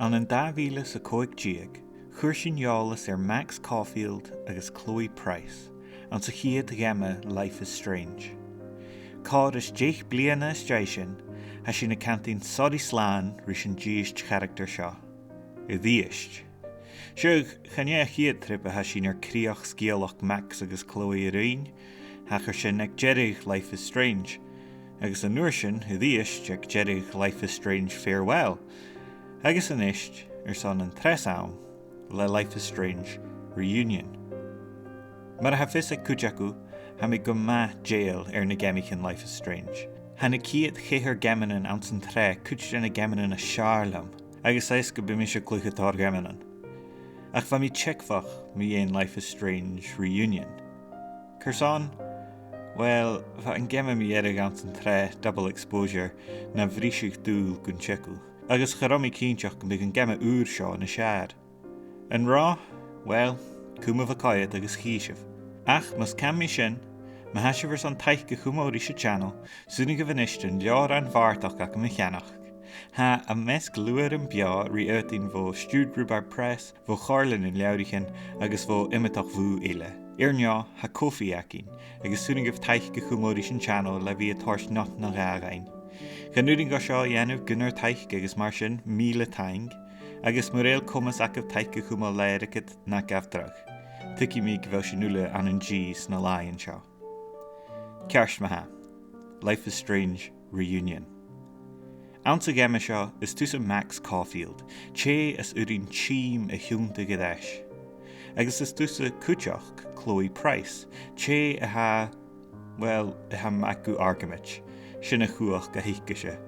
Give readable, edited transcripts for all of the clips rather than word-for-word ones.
An an 2015, chuir sin eolas Max Caulfield agus Chloe Price, an sa chiad gama Life is Strange. Cád is 10 bliana is sin, ha sin na cantín sodí sláán rí sin díist character seo. I dhíist. Siúg, chané chiad trip ha sin críoch scéalach Max agus Chloe rain, ha chur sin ag jeirigh Life is Strange, agus an nuair sin I dhíist ag jeirigh Life is Strange Farewell, agus an ist son an tres am le Life is Strange Reunion. Mar ha fis ag cúteacu ha mi go ma jail na gemichin Life is Strange. Ha na ciad chéhar gemanan an san tre cúte na gemanan a Charlam, agus eis go bi mi se clúchatar gemanan. Ach fa mi checkfach mi ein Life is Strange Reunion. Curson, well, fa an gema mi erig an san tre double exposure na bhrísigh dúil gun checkú. Agus charami cínteach go an gema úr seo na seaad. An rá, well, cúma bhacáiad agus chíisih. Ach, mas cam mi sin, ma hasisifir an taich go chumórí se channel, súnig go bhanistin leor an bhartach ach mi cheannach. Ha a mes gluar an bia rí eutin vo Studerubar Press, vo charlin in leurichin, agus vo imitach vu ile. Irnja ha kofi akin, agus súnig of taich go chumórí sin channel le vi a tors not na ragain. Ganúding go seo dhéanamh gunnar taich agus mar sin míle taing, agus moréil cumas ac of taich go chumá leiricid na gafdrach. Tuci mi go bhfuil sin nula an an G's na láin seo. Ceart maha. Life is Strange Reunion. Ansa gemma seo is tusa Max Caulfield, ché is urin chím a hiúnta gadeis. Agus is tusa cúteach Chloe Price, ché a ha macu argument. Sinna chuach go hiice.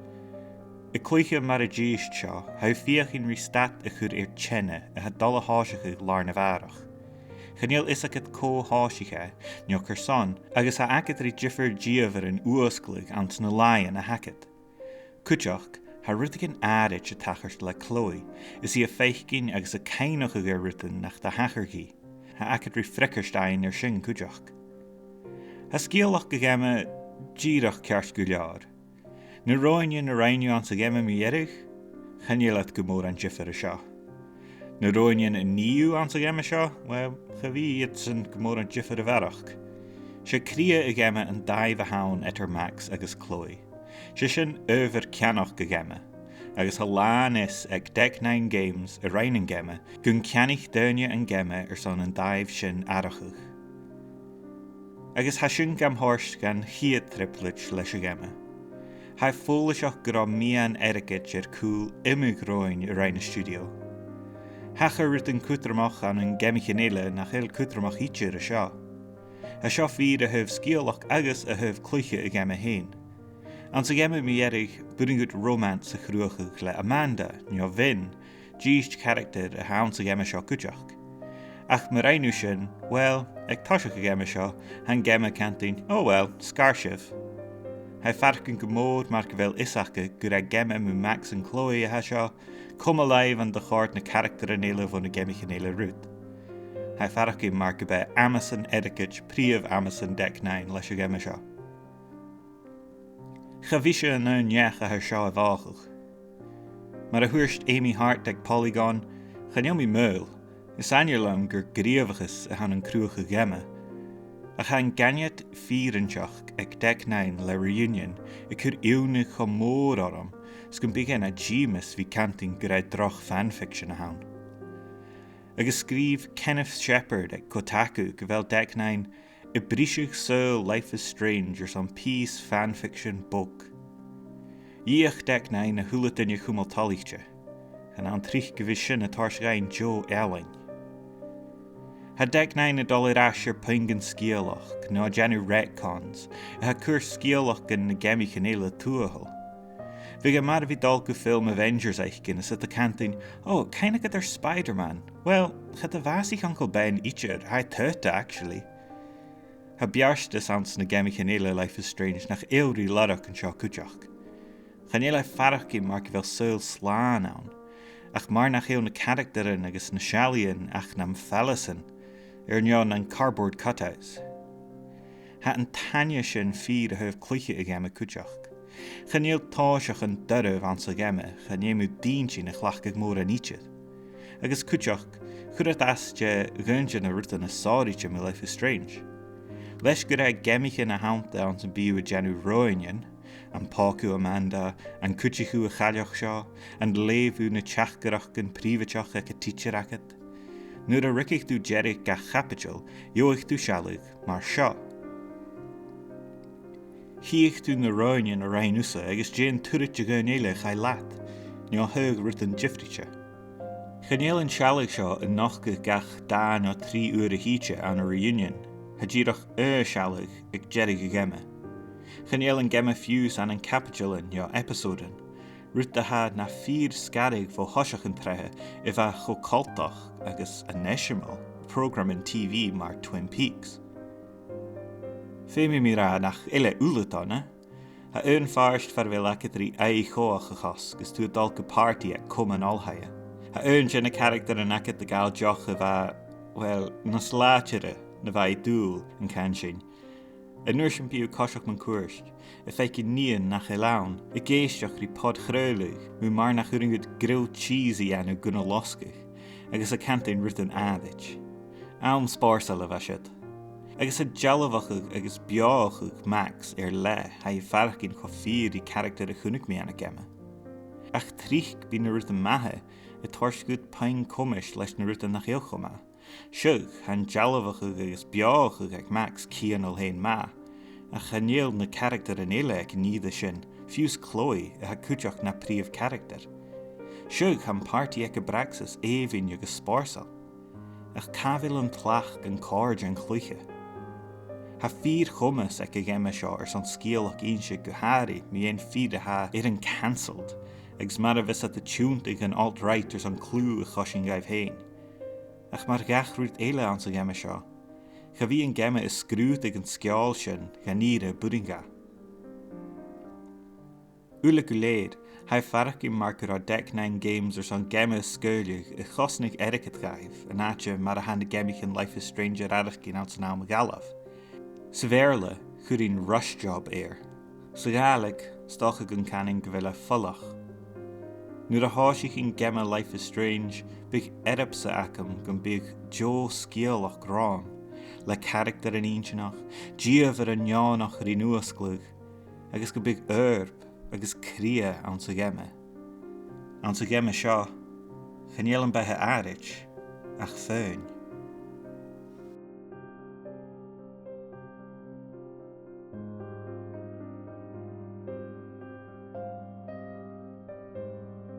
I clúiche mar a díist seo, ha fiachin rí stat a chur tenne a ha dala háisiige lár na bharach. Chanéal is agad háisiige neo chur son, agus ha agad rí jiffer díomhar an uasclaigh an na láin a hacad. Cúteach, ha rutigin áid a tachart le Chloe, is í a feichgin agus a cainach a gur rutin nach da hachargí, ha agad rí frickerstein sin cúteach. Ha scéalach go gama díirech ceart go leor. Na roiine na rainú an sa gema mi erich, chanéad go mór an jiffer a seo. Na roiine na níú an sa gema seo, well, chahí iad san go mór an jiffer a bharach. Se cria a gema an daimh a haun etar Max agus Chloe. Se sin over ceannach go gema, agus ha lán is ag 19 games a rainin gema, gun ceannich daine an gema son an daimh sin arachuch. Agus ha sin gam horst gan chiad triplet leis a gema. Ha fólaseach gra mian ericid cool imig roin a rein studio. Ha churit an cútramach an gemichin eile nach il cútramach ítir a seo. Ha seo fír a hef scéalach agus a hef clúiche a gema hain. An sa gema mi erich budding good romance a chruachach le Amanda, nio vin, díist character a haun sa gema seo cúteach. Ach mar rainú sin, well, ag táiseach a gema seo, han gema cantin, oh well, scarsibh. Ha farcin go mór mar go bhfuil isacha gur ag gema mu Max and Chloe a ha seo, cum alive an de chórt na character an éile von na gemichin éile rút. Ha farcin mar go bheith Amazon etiquette príomh Amazon Deck 9 leis a gema seo. Chavíse an neach a ha seo a bháchach. Mar a thuirst Amy Hart ag Polygon, channeomi meul, is anirlam gur gríomhachas a han an cruach a gema. A chan ganiad fíranseach ag Deck 9 le Reunion I cur iwne chamór orm, sgyn begin a Jeemus vi canting gur droch fanfiction a haun. Agus scríb Kenneth Shepard ag Kotaku go bhfuil Deck 9 I brísigh soul Life is Strange or some peace fanfiction book. Íoch Deck 9 a hula dunne chumal talíte, an an trich go bhí sin a társgain Joe Elling. Ha Deck 9 a dollar asher pingan scéalach, no genu retcons, a ha cur scéalach gan na gemichin éile tuahol. Vig a mar vi dalku film Avengers eichgin is at the canting, oh, kinda get their Spider-Man. Well, had the vasich Uncle Ben eacher, hai tuta actually. Ha biarstas ans na gemichin éile Life is Strange nach euri larach an seo cúteach. Chan éile farachgi mar go bhfuil soil slán an, ach mar nach éo na characterin agus na shalian ach nam fallasin, njon an cardboard cutouts. Ha an tanya sin feed a hef clúiche a gema cúteach. Chanéal táiseach an dormh an sa gemme, chanéimú dín sin a chlachcaigh mór an ítead. Agus cúteach, churat aiste ghainte na ruta na sáirite me Life is Strange. Leis go raibh gemmiche na haanta an sa bíú a genú roiinen, an pácu Amanda, an cútichú a chaileach seo, an léimhú na teachgarach gan príomhateach ag a títear agad. Nuair a ricigh tú Jeric ga chapital, joigh tú sealadh mar seo. Chiach tú na roiinen a rainúsa agus déan tuirit a gán éile chai leat, ní an thug rut an jifrite. Chanéal an sealadh seo in nachcha gach 2 nó 3 uair a híte an a reunion, ha ddíadach sealadh ag Jeric a gemme. Chanéal an gemme fiús an capitalan jo episódan, rut a ha na 4 scarig fó thoiseach an trethe I bheith chocáltach agus a neisimal program in TV mar Twin Peaks. Féimi mi ra nach ile úlatána, ha faarst farvel acadri ai choach a chos, gus tú dalca party at cum an allhaia. Ha sin a character an acad the gal joch a well, nas látere na bhai dúl an can sin. A nuair sin bíú cosach man cuairst, a feici níon nach lán, I géisteach rí pod chréileach, mú mar nach uringud grilled cheesy anu guna loscach, agus a cantain rut an adich. Am spársal a bheisiid. Agus a jalavachuch agus beáchuch Max le ha I farcin cho fír I character a chunig mé anna gemme. Ach trích bí na rut an mathe, I torsgud pain komish leis na rut an nach ilchoma. Siug han jalavachuch agus beáchuch ag Max cíanal hain ma, a chanéal na character an éile ag nída sin, fiús Chloe a ha cúteach na príomh character. Siug han party ag a braxas éhín agus spársal. Ach cafil an tlach an card an chluiche. Ha 4 chumas ag a gemme seo ar san scéalach inse go hári mi ein feed a ha an cancelled, agus mar a vis at a túnt ag an alt-right ar san clú a chosin gaibh hain. Ach mar gachrút éile an sa gemme seo. Cha bhí an gemme is scrút ag an sceáil sin ga níre buringa. Ula go léir, ha farach I marcar ar Deck 9 Games ar san gemme scoileach I chosnig ericad gaibh, an áte mar a han de gemmich in Life is Strange arach gin out san am galaf. Sa bhéirle, chuirín rush job Sa gáalaigh, stocha gon canning go bhfuil follach. Nuair a háisich in gemme Life is Strange, big erip sa acam gon big Joe scéalach rám, le character an insinach, díomh ar an neánach rí nuasclúg, agus go big herb, agus cria an sa gemme. An sa gemme seo, chanéal an bethe áirit, ach féin.